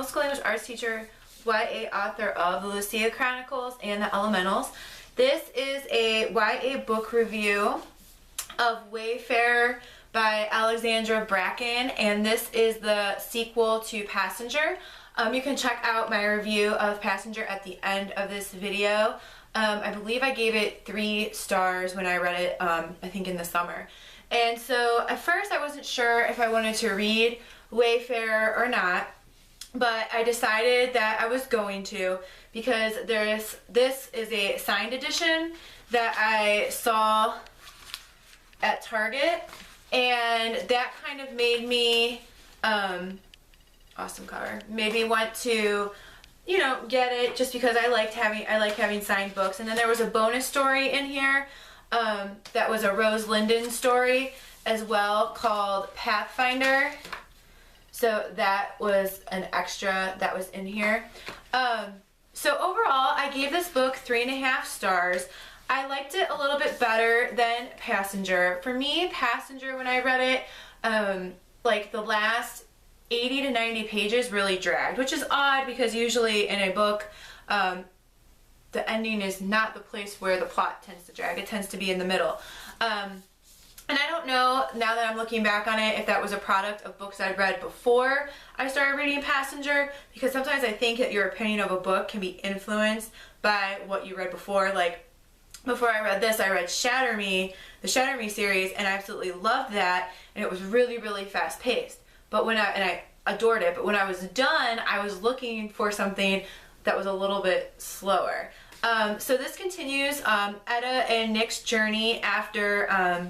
middle school English arts teacher, YA author of the Lucia Chronicles and the Elementals. This is a YA book review of Wayfarer by Alexandra Bracken, and this is the sequel to Passenger. You can check out my review of Passenger at the end of this video. I believe I gave it 3 stars when I read it, I think in the summer. And so at first I wasn't sure if I wanted to read Wayfarer or not, but I decided that I was going to, because this is a signed edition that I saw at Target, and that kind of made me, awesome cover, made me want to, you know, get it just because I like having signed books. And then there was a bonus story in here that was a Rose Linden story as well, called Pathfinder. So that was an extra that was in here. So overall, I gave this book 3.5 stars. I liked it a little bit better than Passenger. For me, Passenger, when I read it, like the last 80 to 90 pages really dragged, which is odd because usually in a book, the ending is not the place where the plot tends to drag. It tends to be in the middle. And I don't know, now that I'm looking back on it, if that was a product of books I'd read before I started reading Passenger, because sometimes I think that your opinion of a book can be influenced by what you read before. Like, before I read this, I read Shatter Me, the Shatter Me series, and I absolutely loved that, and it was really, really fast-paced. But and I adored it, but when I was done, I was looking for something that was a little bit slower. So this continues Etta and Nick's journey after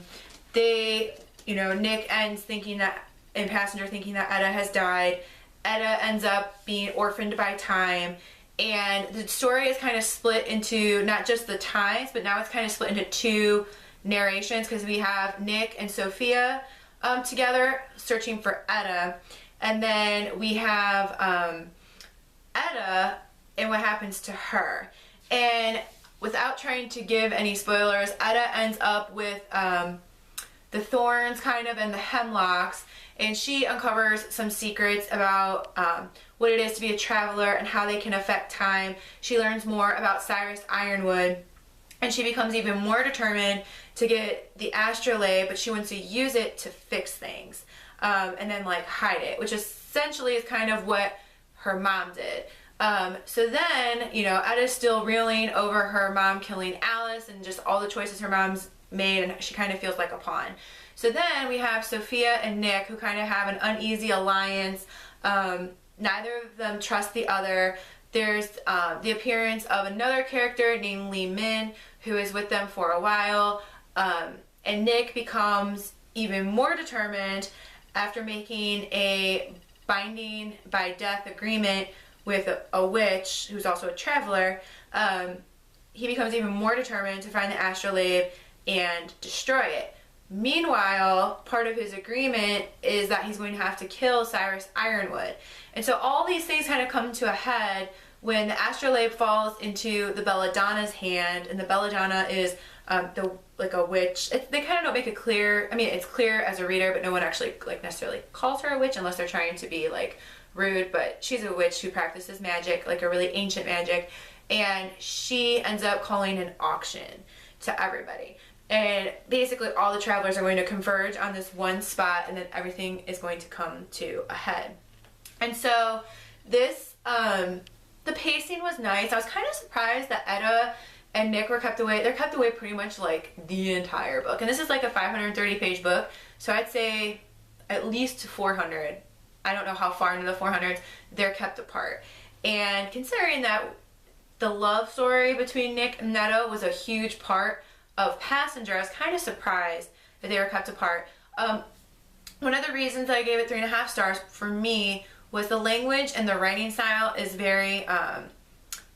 Nick ends thinking that, in Passenger, thinking that Etta has died. Etta ends up being orphaned by time, and the story is kind of split into not just the times, but now it's kind of split into 2 narrations, because we have Nick and Sophia together searching for Etta, and then we have Etta and what happens to her. And without trying to give any spoilers, Etta ends up with the thorns kind of and the hemlocks, and she uncovers some secrets about what it is to be a traveler and how they can affect time. She learns more about Cyrus Ironwood, and she becomes even more determined to get the astrolabe, but she wants to use it to fix things, and then like hide it, which essentially is kind of what her mom did. So then, you know, Etta's still reeling over her mom killing Alice and just all the choices her mom's made, and she kind of feels like a pawn. So then we have Sophia and Nick, who kind of have an uneasy alliance. Neither of them trust the other. There's the appearance of another character named Lee Min, who is with them for a while, and Nick becomes even more determined after making a binding by death agreement with a witch who's also a traveler. He becomes even more determined to find the astrolabe and destroy it. Meanwhile, part of his agreement is that he's going to have to kill Cyrus Ironwood. And so all these things kind of come to a head when the astrolabe falls into the belladonna's hand, and the belladonna is like a witch. They kind of don't make it clear. I mean, it's clear as a reader, but no one actually like necessarily calls her a witch unless they're trying to be like rude, but she's a witch who practices magic, like a really ancient magic, and she ends up calling an auction to everybody. And basically all the travelers are going to converge on this one spot, and then everything is going to come to a head. And so this, the pacing was nice. I was kind of surprised that Etta and Nick were kept away. They're kept away pretty much like the entire book. And this is like a 530-page book, so I'd say at least 400. I don't know how far into the 400s they're kept apart. And considering that the love story between Nick and Etta was a huge part of Passenger, I was kind of surprised that they were kept apart. One of the reasons I gave it 3.5 stars for me was the language and the writing style is very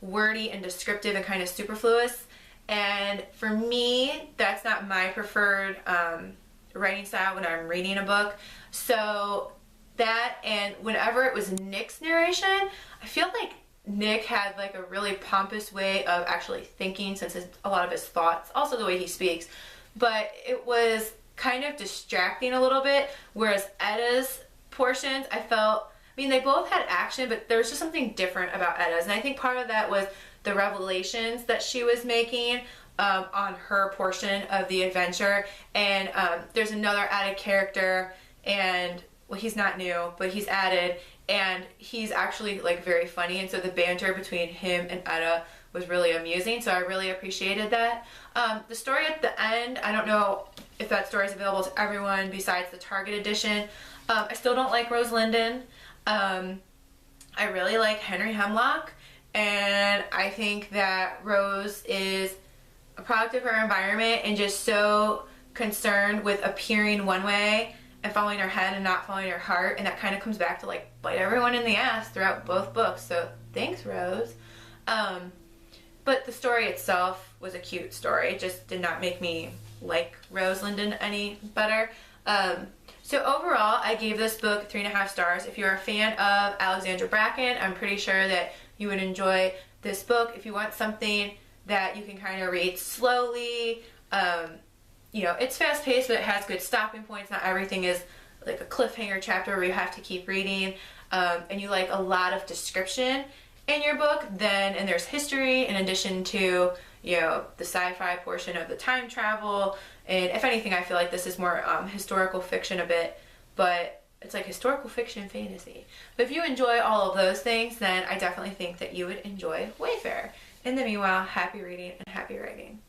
wordy and descriptive and kind of superfluous. And for me, that's not my preferred writing style when I'm reading a book. So that, and whenever it was Nick's narration, I feel like Nick had like a really pompous way of actually thinking, since a lot of his thoughts, also the way he speaks, but it was kind of distracting a little bit, whereas Etta's portions, I felt mean, they both had action, but there was just something different about Etta's. And I think part of that was the revelations that she was making on her portion of the adventure. And there's another added character, and well, he's not new, but he's added, and he's actually like very funny. And so the banter between him and Etta was really amusing. So I really appreciated that. The story at the end, I don't know if that story is available to everyone besides the Target edition. I still don't like Rose Linden. I really like Henry Hemlock, and I think that Rose is a product of her environment and just so concerned with appearing one way and following her head and not following her heart, and that kind of comes back to like bite everyone in the ass throughout both books. So thanks, Rose. But the story itself was a cute story. It just did not make me like Rose Linden any better. So overall, I gave this book 3.5 stars. If you're a fan of Alexandra Bracken, I'm pretty sure that you would enjoy this book. If you want something that you can kind of read slowly, you know, it's fast-paced, but it has good stopping points. Not everything is like a cliffhanger chapter where you have to keep reading, and you like a lot of description in your book, then, and there's history in addition to, you know, the sci-fi portion of the time travel. And if anything, I feel like this is more historical fiction a bit, but it's like historical fiction fantasy. But if you enjoy all of those things, then I definitely think that you would enjoy Wayfarer. In the meanwhile, happy reading and happy writing.